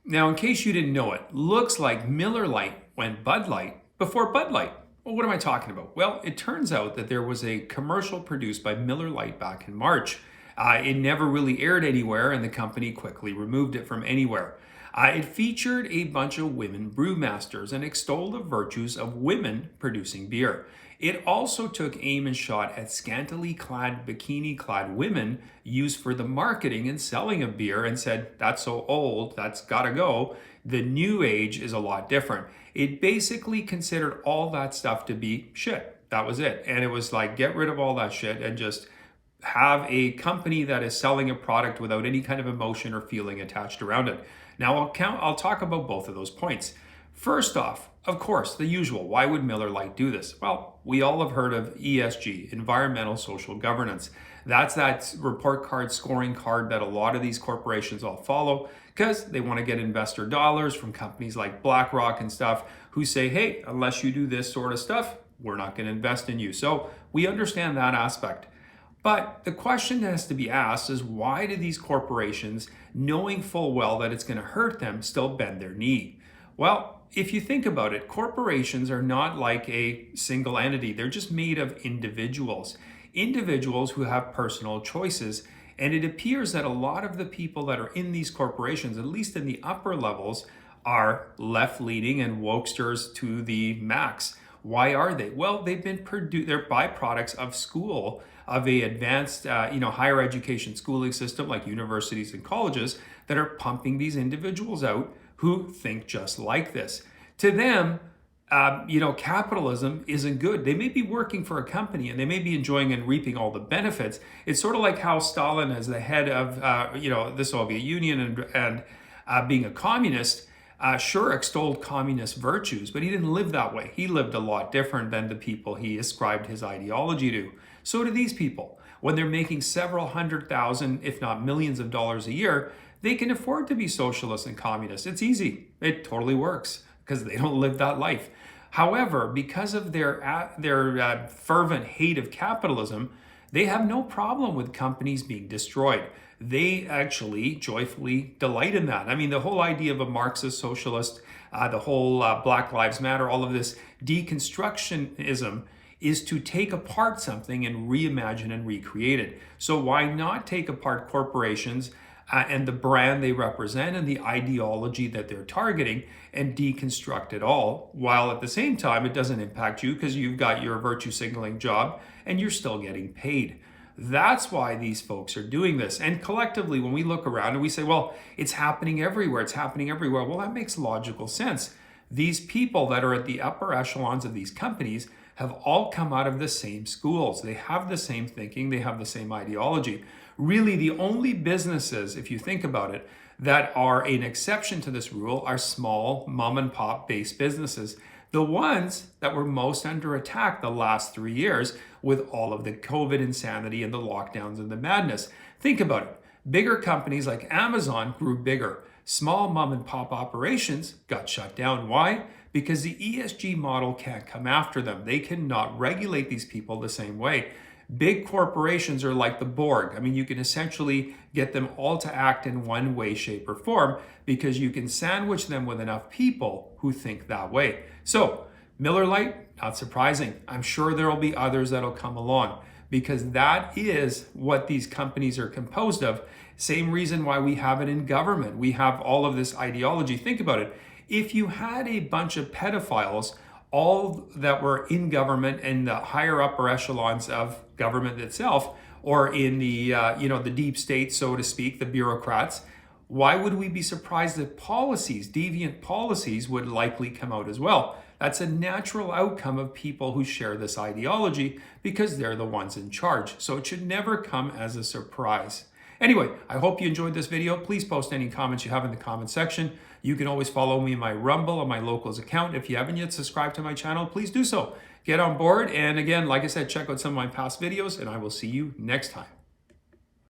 Now, in case you didn't know it, looks like Miller Lite went Bud Light before Bud Light. Well, what am I talking about? Well, it turns out that there was a commercial produced by Miller Lite back in March. It never really aired anywhere, and the company quickly removed it from anywhere. It featured a bunch of women brewmasters and extolled the virtues of women producing beer. It also took aim and shot at scantily clad, bikini clad women used for the marketing and selling of beer and said, that's so old, that's gotta go. The new age is a lot different. It basically considered all that stuff to be shit. That was it. And it was like, get rid of all that shit and just have a company that is selling a product without any kind of emotion or feeling attached around it. Now, I'll talk about both of those points. First off, of course, the usual. Why would Miller Lite do this? Well, we all have heard of ESG, environmental social governance. That's that report card, scoring card that a lot of these corporations all follow because they want to get investor dollars from companies like BlackRock and stuff who say, hey, unless you do this sort of stuff, we're not going to invest in you. So we understand that aspect. But the question that has to be asked is, why do these corporations, knowing full well that it's going to hurt them, still bend their knee? Well, if you think about it, corporations are not like a single entity. They're just made of individuals who have personal choices. And it appears that a lot of the people that are in these corporations, at least in the upper levels, are left-leaning and wokesters to the max. Why are they? Well, they've been they're byproducts of school, of a advanced, higher education schooling system like universities and colleges that are pumping these individuals out who think just like this. To them, capitalism isn't good. They may be working for a company and they may be enjoying and reaping all the benefits. It's sort of like how Stalin, as the head of, the Soviet Union and being a communist, sure extolled communist virtues, but he didn't live that way. He lived a lot different than the people he ascribed his ideology to. So do these people. When they're making several $100,000, if not millions of dollars a year, they can afford to be socialists and communists. It's easy. It totally works because they don't live that life. However, because of their fervent hate of capitalism, they have no problem with companies being destroyed. They actually joyfully delight in that. I mean, the whole idea of a Marxist socialist, the whole Black Lives Matter, all of this deconstructionism is to take apart something and reimagine and recreate it. So why not take apart corporations and the brand they represent and the ideology that they're targeting and deconstruct it all, while at the same time it doesn't impact you because you've got your virtue signaling job and you're still getting paid. That's why these folks are doing this. And collectively, when we look around and we say, well, it's happening everywhere, well, that makes logical sense. These people that are at the upper echelons of these companies have all come out of the same schools. They have the same thinking, they have the same ideology. Really, the only businesses, if you think about it, that are an exception to this rule are small mom and pop based businesses. The ones that were most under attack the last 3 years with all of the COVID insanity and the lockdowns and the madness. Think about it. Bigger companies like Amazon grew bigger. Small mom and pop operations got shut down. Why? Because the ESG model can't come after them. They cannot regulate these people the same way. Big corporations are like the Borg. I mean, you can essentially get them all to act in one way, shape, or form because you can sandwich them with enough people who think that way. So, Miller Lite, not surprising. I'm sure there will be others that'll come along because that is what these companies are composed of. Same reason why we have it in government. We have all of this ideology. Think about it. If you had a bunch of pedophiles, all that were in government and the higher upper echelons of government itself, or in the the deep state, so to speak, the bureaucrats, why would we be surprised that policies, deviant policies, would likely come out as well? That's a natural outcome of people who share this ideology because they're the ones in charge. So it should never come as a surprise. Anyway, I hope you enjoyed this video. Please post any comments you have in the comment section. You can always follow me in my Rumble or my Locals account. If you haven't yet subscribed to my channel, please do so. Get on board. And again, like I said, check out some of my past videos and I will see you next time.